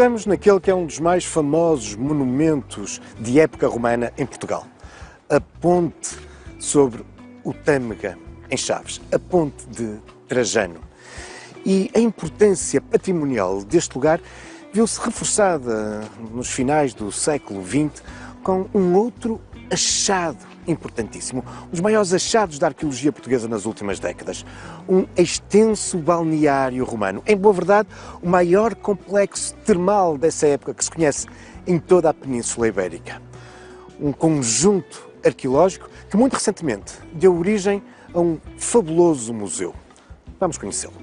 Estamos naquele que é um dos mais famosos monumentos de época romana em Portugal. A ponte sobre o Tâmega, em Chaves, a ponte de Trajano. E a importância patrimonial deste lugar viu-se reforçada nos finais do século XX com um outro achado importantíssimo, um dos maiores achados da arqueologia portuguesa nas últimas décadas. Um extenso balneário romano. Em boa verdade, o maior complexo termal dessa época que se conhece em toda a Península Ibérica. Um conjunto arqueológico que muito recentemente deu origem a um fabuloso museu. Vamos conhecê-lo.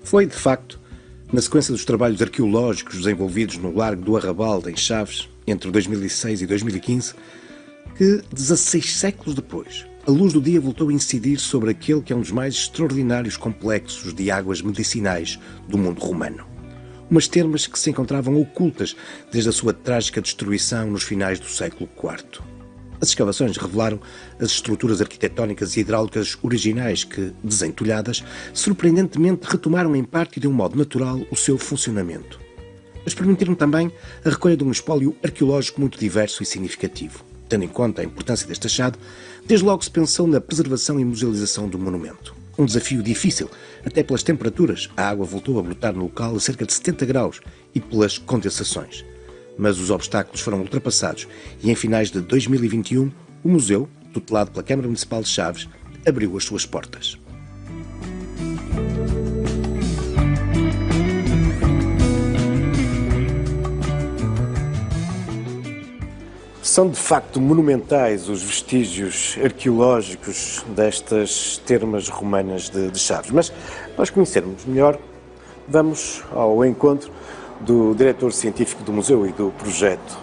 Foi, de facto, na sequência dos trabalhos arqueológicos desenvolvidos no Largo do Arrabalde, em Chaves, entre 2006 e 2015, que, 16 séculos depois, a luz do dia voltou a incidir sobre aquele que é um dos mais extraordinários complexos de águas medicinais do mundo romano. Umas termas que se encontravam ocultas desde a sua trágica destruição nos finais do século IV. As escavações revelaram as estruturas arquitetónicas e hidráulicas originais que, desentulhadas, surpreendentemente retomaram em parte e de um modo natural o seu funcionamento. Mas permitiram também a recolha de um espólio arqueológico muito diverso e significativo. Tendo em conta a importância deste achado, desde logo se pensou na preservação e musealização do monumento. Um desafio difícil, até pelas temperaturas. A água voltou a brotar no local a cerca de 70 graus e pelas condensações. Mas os obstáculos foram ultrapassados e em finais de 2021, o museu, tutelado pela Câmara Municipal de Chaves, abriu as suas portas. São de facto monumentais os vestígios arqueológicos destas termas romanas de Chaves, mas nós conhecermos melhor, vamos ao encontro do diretor científico do museu e do projeto,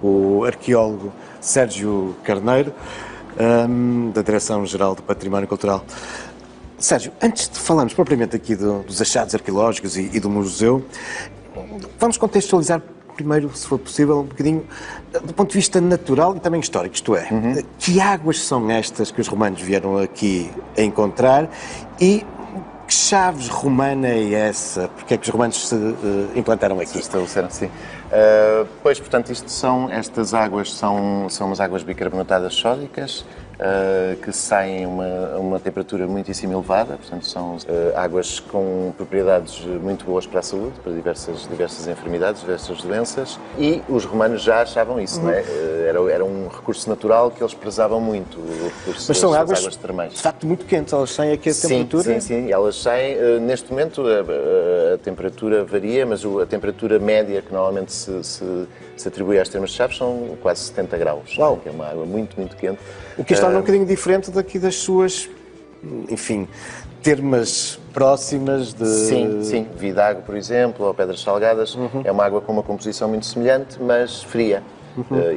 o arqueólogo Sérgio Carneiro, da Direção-Geral do Património Cultural. Sérgio, antes de falarmos propriamente aqui dos achados arqueológicos e do museu, vamos contextualizar primeiro, se for possível, um bocadinho do ponto de vista natural e também histórico, isto é, que águas são estas que os romanos vieram aqui a encontrar e que Chaves romana é essa? Porque é que os romanos se implantaram aqui? Se estabeleceram, sim. Portanto, estas águas são umas águas bicarbonatadas sódicas que saem a uma temperatura muitíssimo elevada, portanto são águas com propriedades muito boas para a saúde, para diversas enfermidades, diversas doenças, e os romanos já achavam isso, não é? Era um recurso natural que eles prezavam muito, o recurso. Mas são águas termais. De facto muito quentes, elas saem aqui a temperatura? Sim, elas saem, neste momento a temperatura varia, mas a temperatura média que normalmente se atribui às termas de Chaves são quase 70 graus, Uau. Que é uma água muito, muito quente. O que está um bocadinho diferente daqui das suas, enfim, termas próximas de... Sim. Vidago, por exemplo, ou Pedras Salgadas, é uma água com uma composição muito semelhante, mas fria.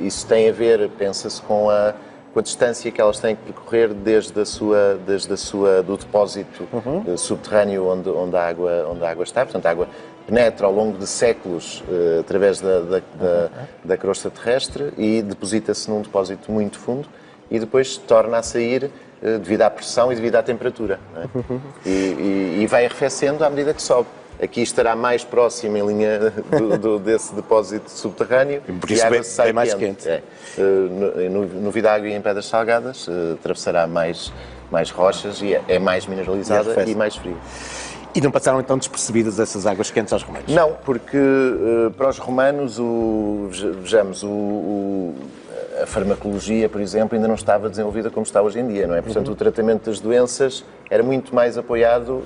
Isso tem a ver, pensa-se, com a distância que elas têm que percorrer desde do depósito subterrâneo onde a água está. Portanto, a água penetra ao longo de séculos através da crosta terrestre e deposita-se num depósito muito fundo e depois torna a sair devido à pressão e devido à temperatura. Não é? E vai arrefecendo à medida que sobe. Aqui estará mais próximo em linha desse depósito subterrâneo por isso e a água sai mais quente. quente. No Vidago e em Pedras Salgadas atravessará mais rochas e é mais mineralizada e mais fria. E não passaram então despercebidas essas águas quentes aos romanos? Não, porque para os romanos, a farmacologia, por exemplo, ainda não estava desenvolvida como está hoje em dia, não é? Portanto, o tratamento das doenças era muito mais apoiado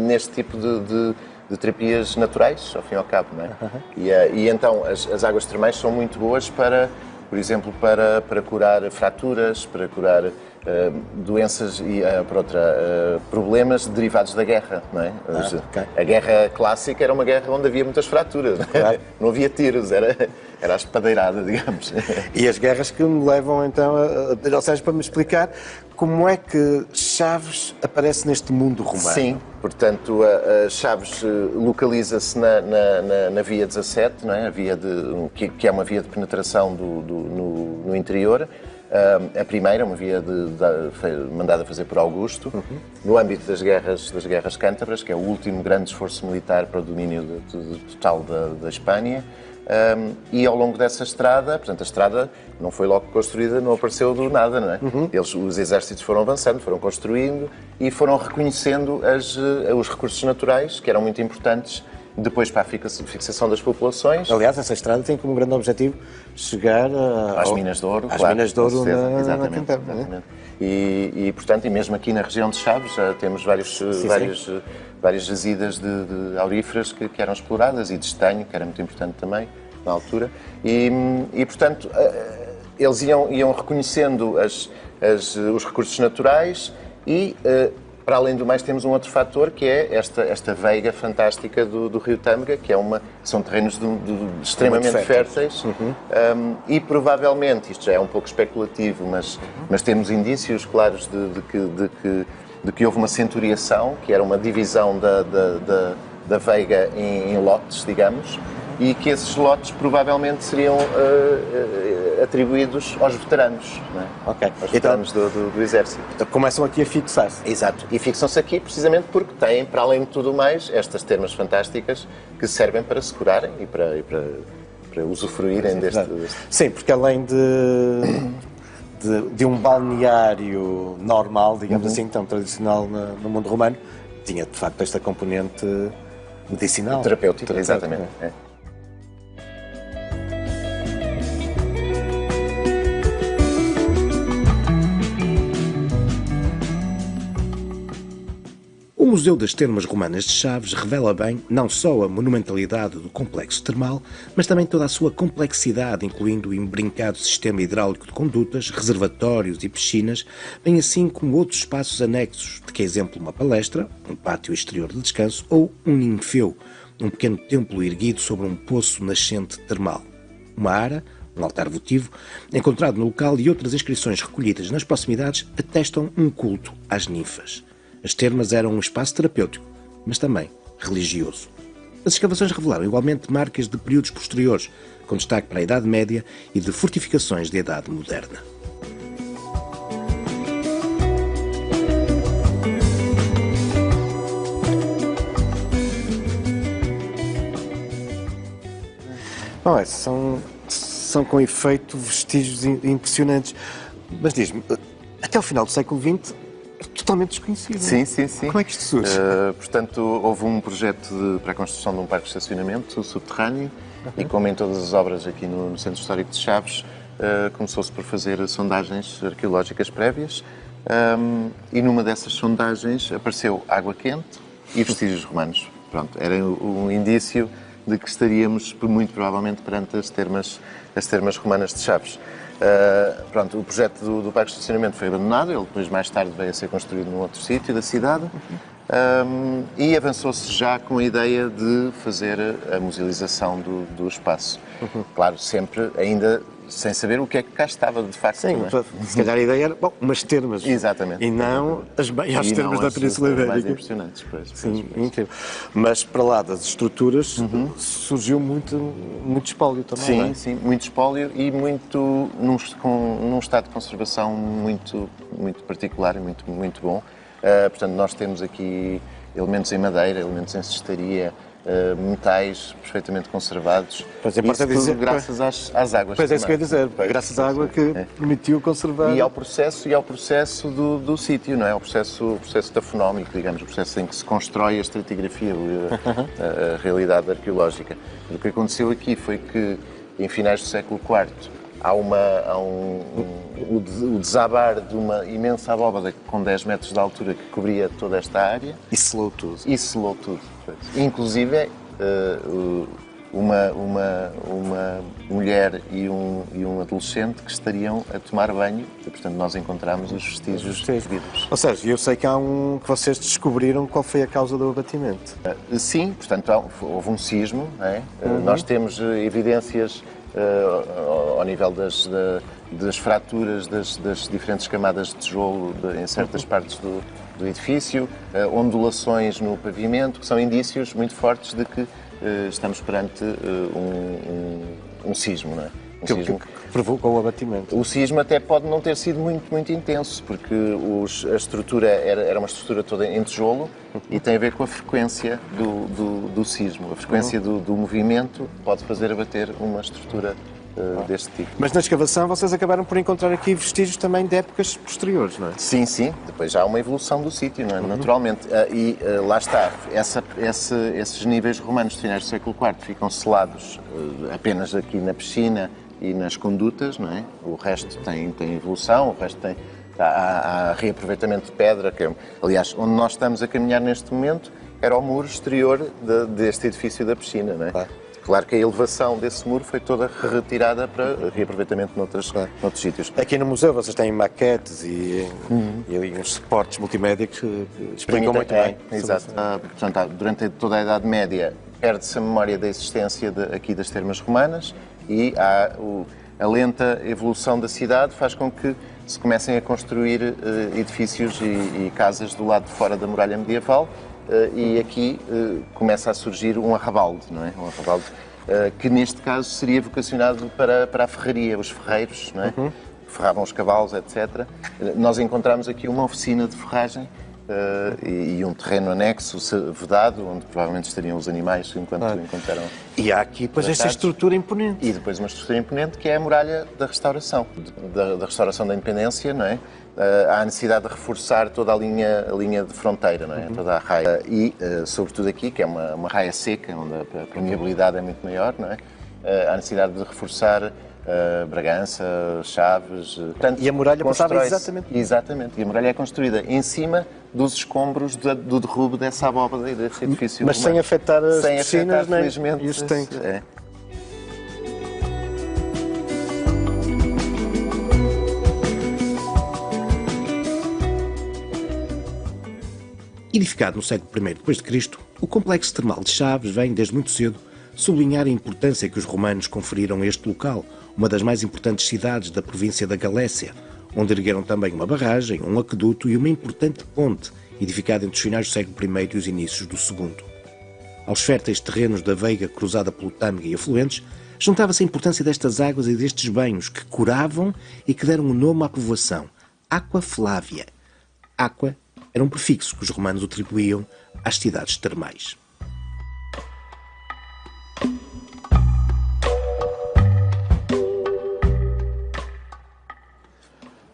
neste tipo de terapias naturais, ao fim e ao cabo, não é? E então as águas termais são muito boas para, por exemplo, para curar fraturas, para curar doenças e problemas derivados da guerra, não é? A guerra clássica era uma guerra onde havia muitas fraturas, Claro. Não havia tiros, era a espadeirada, digamos. E as guerras que me levam então ou seja, para me explicar como é que Chaves aparece neste mundo romano. Sim, portanto, a Chaves localiza-se na via 17, não é? A via que é uma via de penetração no interior, A primeira, uma via mandada fazer por Augusto, no âmbito das guerras cântabras, que é o último grande esforço militar para o domínio total da Espanha. E ao longo dessa estrada, portanto, a estrada não foi logo construída, não apareceu do nada, não é? Os exércitos foram avançando, foram construindo e foram reconhecendo os recursos naturais, que eram muito importantes depois para a fixação das populações. Aliás, essa estrada tem como grande objetivo chegar às Minas de Ouro, às claro, Minas de Ouro na Quintana, não é? exatamente. E, portanto, e mesmo aqui na região de Chaves já temos várias jazidas de auríferas que eram exploradas e de estanho, que era muito importante também na altura. E portanto, eles iam reconhecendo os recursos naturais e, para além do mais, temos um outro fator que é esta veiga fantástica do Rio Tâmega, que são terrenos extremamente férteis. E provavelmente, isto já é um pouco especulativo, mas temos indícios claros de que houve uma centuriação, que era uma divisão da veiga em lotes, digamos, e que esses lotes provavelmente seriam atribuídos aos veteranos, não é? Aos veteranos do Exército. Então começam aqui a fixar-se. Exato, e fixam-se aqui precisamente porque têm, para além de tudo mais, estas termas fantásticas que servem para se curarem e para usufruírem deste... Sim, porque além de um balneário normal, digamos assim, tão tradicional no mundo romano, tinha de facto esta componente medicinal. Terapêutica, exatamente. É. O Museu das Termas Romanas de Chaves revela bem não só a monumentalidade do complexo termal, mas também toda a sua complexidade, incluindo o imbrincado sistema hidráulico de condutas, reservatórios e piscinas, bem assim como outros espaços anexos, de que é exemplo uma palestra, um pátio exterior de descanso ou um ninfeu, um pequeno templo erguido sobre um poço nascente termal. Uma ara, um altar votivo, encontrado no local, e outras inscrições recolhidas nas proximidades atestam um culto às ninfas. As termas eram um espaço terapêutico, mas também religioso. As escavações revelaram igualmente marcas de períodos posteriores, com destaque para a Idade Média e de fortificações de Idade Moderna. Bom, são com efeito vestígios impressionantes. Mas diz-me, até ao final do século XX, totalmente desconhecido. Sim. Como é que isto surge? Portanto, houve um projeto para a construção de um parque de estacionamento subterrâneo e, como em todas as obras aqui no Centro Histórico de Chaves, começou-se por fazer sondagens arqueológicas prévias e numa dessas sondagens apareceu água quente e vestígios romanos. Pronto, era um indício de que estaríamos muito provavelmente perante as termas romanas de Chaves. O projeto do parque de estacionamento foi abandonado, ele depois mais tarde veio a ser construído num outro sítio da cidade e avançou-se já com a ideia de fazer a musealização do espaço. Claro, sempre ainda sem saber o que é que cá estava de facto. Sim, se calhar a ideia era, umas termas. Exatamente. E não as maiores termas da Península Ibérica. Mais impressionantes, pois. Sim, incrível. Mas para lá das estruturas surgiu muito espólio também, sim, não é? Sim, muito espólio e muito num estado de conservação muito particular e muito bom. Portanto, nós temos aqui elementos em madeira, elementos em cestaria, metais perfeitamente conservados. Pois é, isso tudo dizer, graças às águas. Pois é isso que eu ia dizer, graças à água que permitiu conservar. E ao processo do sítio, não é? O processo tafonómico, digamos, o processo em que se constrói a estratigrafia, a realidade arqueológica. O que aconteceu aqui foi que, em finais do século IV, há o desabar de uma imensa abóbada com 10 metros de altura que cobria toda esta área. E selou tudo. Inclusive, uma mulher e um adolescente que estariam a tomar banho e, portanto, nós encontramos os vestígios devidos. Ou seja, eu sei que que vocês descobriram qual foi a causa do abatimento. Sim, portanto, houve um sismo, não é? Nós temos evidências ao nível das fraturas das diferentes camadas de tijolo em certas partes do edifício, ondulações no pavimento, que são indícios muito fortes de que estamos perante um sismo, não é? Que provocou o abatimento. O sismo até pode não ter sido muito intenso, porque a estrutura era uma estrutura toda em tijolo e tem a ver com a frequência do sismo. A frequência do movimento pode fazer abater uma estrutura deste tipo. Mas na escavação vocês acabaram por encontrar aqui vestígios também de épocas posteriores, não é? Sim. Depois já há uma evolução do sítio, não é? Naturalmente. Lá está. Esses níveis romanos de finais do século IV ficam selados apenas aqui na piscina e nas condutas, não é? O resto tem evolução, o resto tem... Há reaproveitamento de pedra, que aliás, onde nós estamos a caminhar neste momento era o muro exterior deste edifício da piscina, não é? Claro que a elevação desse muro foi toda retirada para reaproveitamento noutros sítios. Aqui no museu vocês têm maquetes e uns suportes multimédia que explicam muito bem. Exato. Portanto, durante toda a Idade Média perde-se a memória da existência aqui das termas romanas e a lenta evolução da cidade faz com que se comecem a construir edifícios e casas do lado de fora da muralha medieval. E aqui começa a surgir um arrabalde, não é? Um arrabalde que neste caso seria vocacionado para a ferraria, os ferreiros, não é? Ferravam os cavalos, etc. Nós encontramos aqui uma oficina de ferragem e um terreno anexo vedado, onde provavelmente estariam os animais enquanto eram... E há aqui depois esta estrutura imponente. E depois uma estrutura imponente que é a muralha da restauração, da restauração da independência, não é? Há a necessidade de reforçar toda a linha de fronteira, não é? Toda a raia. E, sobretudo aqui, que é uma raia seca, onde a permeabilidade é muito maior, não é? Há a necessidade de reforçar Bragança, Chaves... Portanto, e a muralha passava exatamente... Exatamente. E a muralha é construída em cima dos escombros do derrubo dessa abóbada e desse edifício Mas romano. Sem afetar as sem piscinas, afetar, felizmente. E os tanques. É. Edificado no século I d.C., o complexo termal de Chaves vem, desde muito cedo, sublinhar a importância que os romanos conferiram a este local, uma das mais importantes cidades da província da Galécia, onde ergueram também uma barragem, um aqueduto e uma importante ponte, edificada entre os finais do século I e os inícios do II. Aos férteis terrenos da veiga cruzada pelo Tâmega e afluentes, juntava-se a importância destas águas e destes banhos que curavam e que deram o nome à povoação, Aqua Flávia. Aqua era um prefixo que os romanos atribuíam às cidades termais.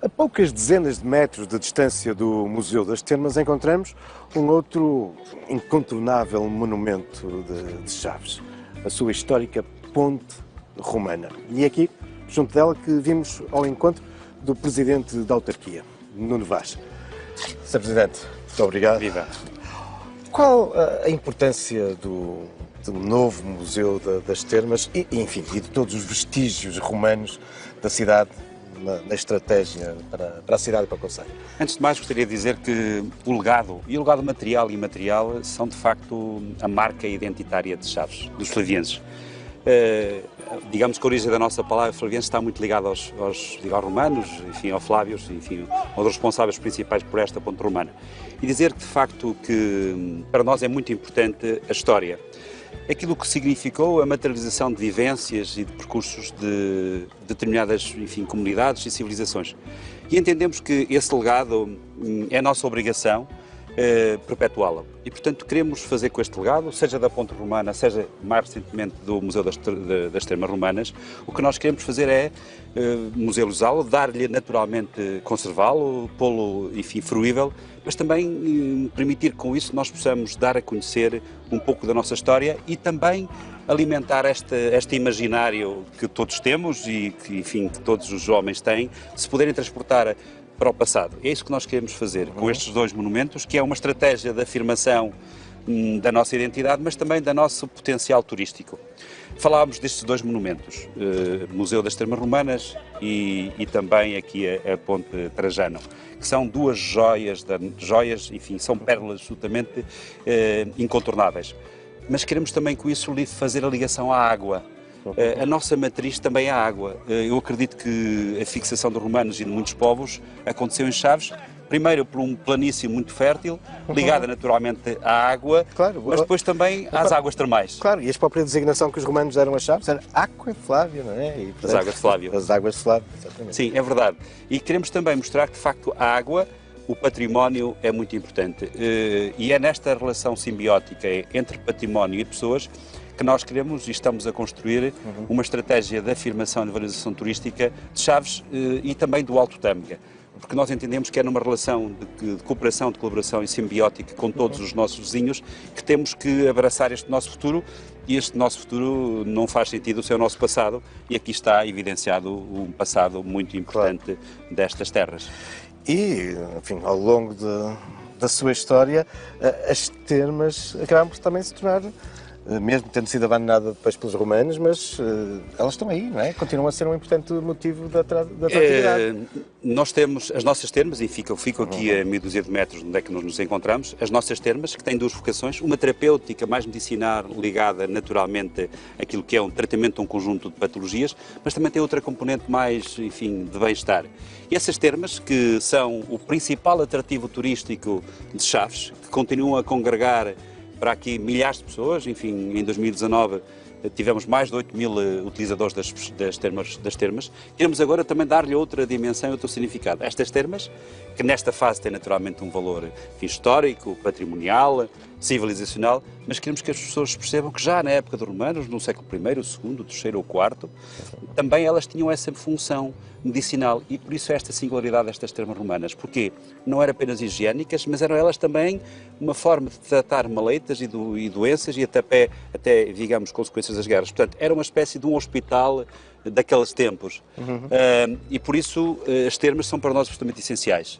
A poucas dezenas de metros de distância do Museu das Termas encontramos um outro incontornável monumento de Chaves, a sua histórica Ponte Romana. E é aqui, junto dela, que vimos ao encontro do Presidente da Autarquia, Nuno Vaz. Sr. Presidente, muito obrigado. Viva. Qual a importância do novo Museu das Termas e de todos os vestígios romanos da cidade na estratégia para a cidade e para o concelho? Antes de mais, gostaria de dizer que o legado material e imaterial são, de facto, a marca identitária de Chaves, dos flavienses. Digamos que a origem da nossa palavra flaviense está muito ligada aos romanos, aos Flávios, aos responsáveis principais por esta ponte romana. E dizer que, de facto, que para nós é muito importante a história. Aquilo que significou a materialização de vivências e de percursos de determinadas, comunidades e civilizações. E entendemos que esse legado é nossa obrigação perpetuá-la. E, portanto, queremos fazer com este legado, seja da Ponte Romana, seja mais recentemente do Museu das Termas Romanas, o que nós queremos fazer é musealizá-lo, dar-lhe naturalmente, conservá-lo, pô-lo, fruível, mas também permitir que com isso nós possamos dar a conhecer um pouco da nossa história e também alimentar este imaginário que todos temos e que todos os homens têm, se poderem transportar para o passado. É isso que nós queremos fazer com estes dois monumentos, que é uma estratégia de afirmação da nossa identidade, mas também do nosso potencial turístico. Falámos destes dois monumentos, Museu das Termas Romanas e também aqui a Ponte Trajano, que são duas joias, são pérolas absolutamente incontornáveis. Mas queremos também com isso fazer a ligação à água. A nossa matriz também é a água. Eu acredito que a fixação de romanos e de muitos povos aconteceu em Chaves, primeiro por um planície muito fértil, ligada naturalmente à água, Claro. mas depois também às águas termais. Claro, e a própria designação que os romanos deram às chaves era Aquae Flávia, não é? E, portanto, As águas de Flávio. As águas de Flávio, exatamente. Sim, é verdade. E queremos também mostrar que, de facto, a água, o património é muito importante. E é nesta relação simbiótica entre património e pessoas que nós queremos e estamos a construir uma estratégia de afirmação e de valorização turística de Chaves e também do Alto Tâmega. Porque nós entendemos que é numa relação de cooperação, de colaboração e simbiótica com todos os nossos vizinhos que temos que abraçar este nosso futuro, e este nosso futuro não faz sentido sem o nosso passado, e aqui está evidenciado um passado muito importante destas terras. E, enfim, ao longo da sua história, as termas acabaram por também se tornar, mesmo tendo sido abandonada depois pelos romanos, mas elas estão aí, não é? Continuam a ser um importante motivo da atratividade. Nós temos as nossas termas, e fico aqui a meia dúzia de metros onde é que nós nos encontramos, as nossas termas, que têm duas vocações, uma terapêutica mais medicinal, ligada naturalmente àquilo que é um tratamento de um conjunto de patologias, mas também tem outra componente mais, enfim, de bem-estar. E essas termas, que são o principal atrativo turístico de Chaves, que continuam a congregar para aqui milhares de pessoas, enfim, em 2019 tivemos mais de 8.000 utilizadores das termas. Queremos agora também dar-lhe outra dimensão e outro significado. Estas termas, que nesta fase têm naturalmente um valor, enfim, histórico, patrimonial, civilizacional, mas queremos que as pessoas percebam que já na época dos romanos, no século I, o II, o III ou o IV, também elas tinham essa função medicinal, e por isso esta singularidade destas termas romanas. Porque não eram apenas higiênicas, mas eram elas também uma forma de tratar maleitas e doenças e até, digamos, consequências das guerras. Portanto, era uma espécie de um hospital daqueles tempos. E por isso as termas são para nós absolutamente essenciais.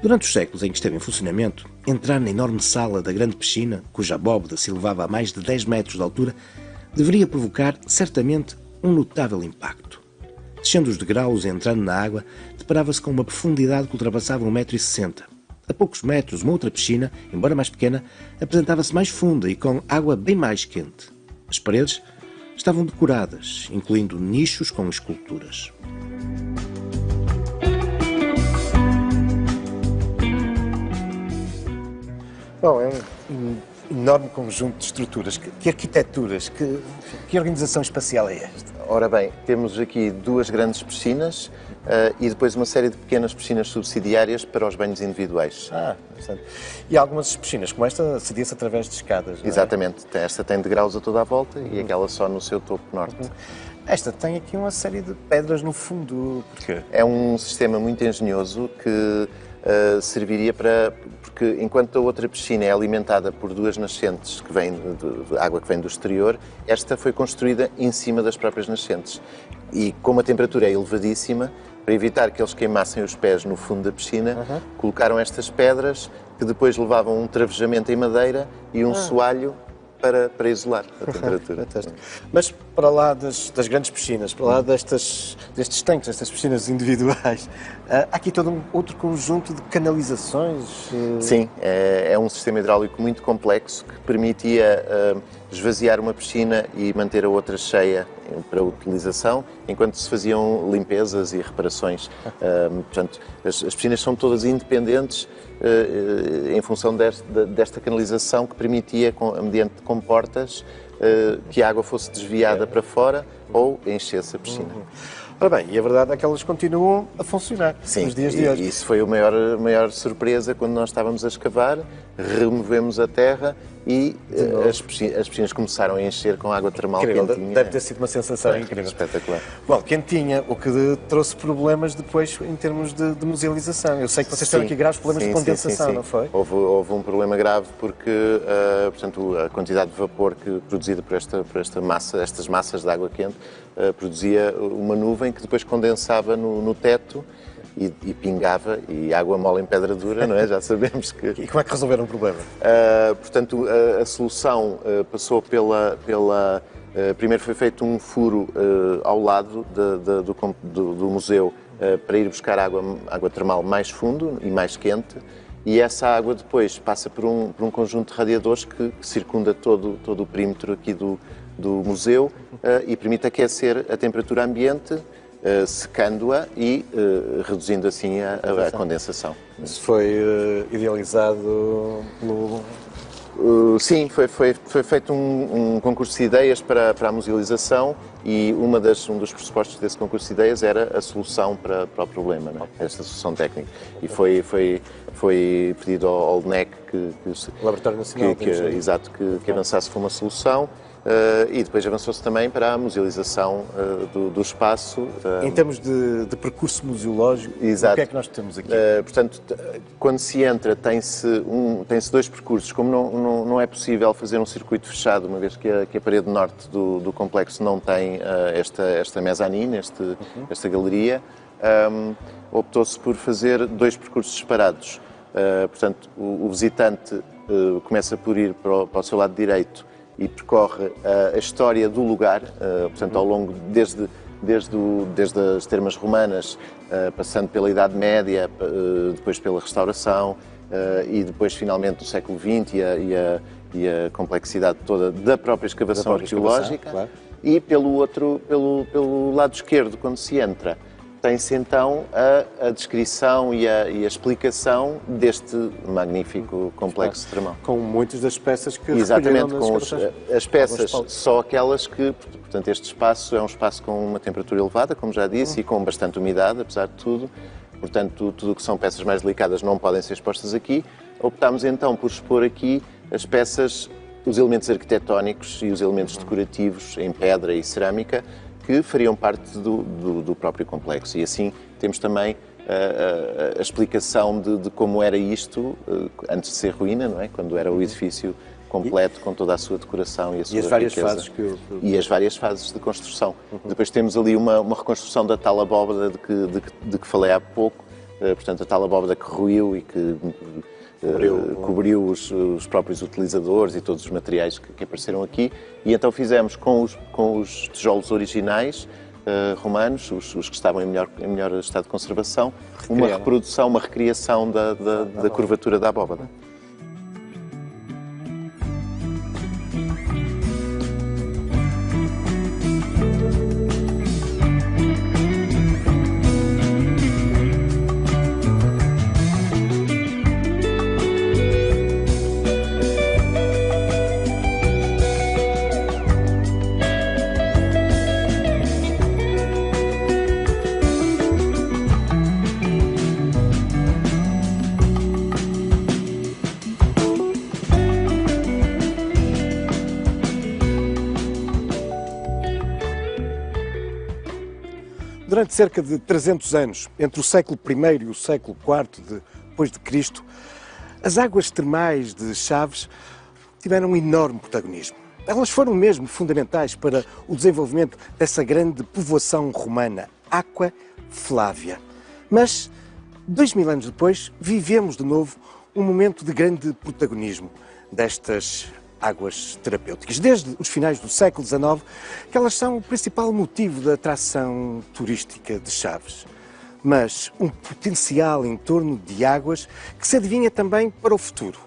Durante os séculos em que esteve em funcionamento, entrar na enorme sala da grande piscina, cuja abóbada se elevava a mais de 10 metros de altura, deveria provocar, certamente, um notável impacto. Descendo os degraus e entrando na água, deparava-se com uma profundidade que ultrapassava 1,60 m. A poucos metros, uma outra piscina, embora mais pequena, apresentava-se mais funda e com água bem mais quente. As paredes estavam decoradas, incluindo nichos com esculturas. Bom, é um enorme conjunto de estruturas. Que arquiteturas, que organização espacial é esta? Ora bem, temos aqui duas grandes piscinas e depois uma série de pequenas piscinas subsidiárias para os banhos individuais. Interessante. E algumas piscinas, como esta, cedia-se através de escadas, não é? Exatamente. Esta tem degraus a toda a volta e aquela só no seu topo norte. Esta tem aqui uma série de pedras no fundo. Porquê? É um sistema muito engenhoso que serviria para... Porque enquanto a outra piscina é alimentada por duas nascentes que vêm de água que vem do exterior, esta foi construída em cima das próprias nascentes. E como a temperatura é elevadíssima, para evitar que eles queimassem os pés no fundo da piscina, colocaram estas pedras que depois levavam um travejamento em madeira e um soalho para isolar a temperatura. Mas para lá das grandes piscinas, para lá destes tanques, destas piscinas individuais, há aqui todo um outro conjunto de canalizações? Sim, é um sistema hidráulico muito complexo que permitia esvaziar uma piscina e manter a outra cheia para utilização, enquanto se faziam limpezas e reparações. Portanto, as piscinas são todas independentes em função desta canalização que permitia, mediante comportas, que a água fosse desviada para fora ou enchesse a piscina. Ora bem, e a verdade é que elas continuam a funcionar nos dias de hoje. E isso foi a maior surpresa quando nós estávamos a escavar, removemos a terra e as piscinas começaram a encher com água termal quentinha. Deve ter sido uma sensação incrível. Espetacular. Bom, quentinha, o que trouxe problemas depois em termos de musealização. Eu sei que vocês tiveram aqui graves problemas de condensação, não foi? Houve um problema grave porque, portanto, a quantidade de vapor produzida por estas massas de água quente produzia uma nuvem que depois condensava no teto e pingava, e água mole em pedra dura, não é? Já sabemos que... E como é que resolveram o problema? Portanto, a solução passou primeiro foi feito um furo ao lado do museu para ir buscar água termal mais fundo e mais quente, e essa água depois passa por um conjunto de radiadores que circunda todo o perímetro aqui do museu e permite aquecer a temperatura ambiente, secando-a e reduzindo assim a condensação. Isso foi idealizado pelo... Sim, foi feito um concurso de ideias para a musealização e um dos pressupostos desse concurso de ideias era a solução para o problema, não é? Esta solução técnica. E foi pedido ao LNEC Laboratório Nacional que avançasse com uma solução. E depois avançou-se também para a musealização do espaço. Em termos de percurso museológico, exato. O que é que nós temos aqui? Portanto, quando se entra, tem-se dois percursos. Como não é possível fazer um circuito fechado, uma vez que a parede norte do complexo não tem esta mezanine, esta galeria, optou-se por fazer dois percursos separados. Portanto, o visitante começa por ir para o seu lado direito e percorre a história do lugar, portanto, ao longo, desde as termas romanas, passando pela Idade Média, depois pela Restauração e depois, finalmente, do século XX e a complexidade toda da própria escavação arqueológica. Claro. E pelo lado esquerdo, quando se entra, tem-se então a descrição e a explicação deste magnífico complexo termal. Com muitas das peças que exatamente, com as peças, só aquelas que, portanto, este espaço é um espaço com uma temperatura elevada, como já disse, e com bastante umidade, apesar de tudo. Portanto, tudo o que são peças mais delicadas não podem ser expostas aqui. Optámos então por expor aqui as peças, os elementos arquitetónicos e os elementos decorativos em pedra e cerâmica, que fariam parte do próprio complexo. E assim temos também a explicação de como era isto antes de ser ruína, não é? Quando era o edifício completo, com toda a sua decoração e a sua riqueza. E as várias fases de construção. Depois temos ali uma reconstrução da tal abóbada de que falei há pouco, portanto, a tal abóbada que ruiu e que cobriu os próprios utilizadores e todos os materiais que apareceram aqui, e então fizemos com os tijolos originais romanos, os que estavam em melhor estado de conservação, uma reprodução, uma recriação da curvatura da abóbada. Durante cerca de 300 anos, entre o século I e o século IV depois de Cristo, as águas termais de Chaves tiveram um enorme protagonismo. Elas foram mesmo fundamentais para o desenvolvimento dessa grande povoação romana, Aqua Flávia. Mas, 2000 anos depois, vivemos de novo um momento de grande protagonismo destas águas terapêuticas. Desde os finais do século XIX, que elas são o principal motivo da atração turística de Chaves. Mas um potencial em torno de águas que se adivinha também para o futuro.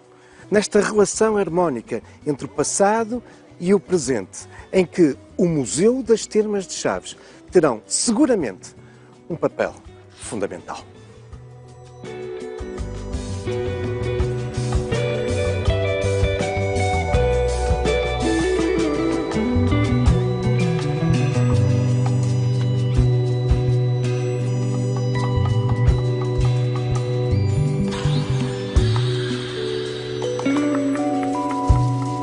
Nesta relação harmónica entre o passado e o presente, em que o Museu das Termas de Chaves terão seguramente um papel fundamental.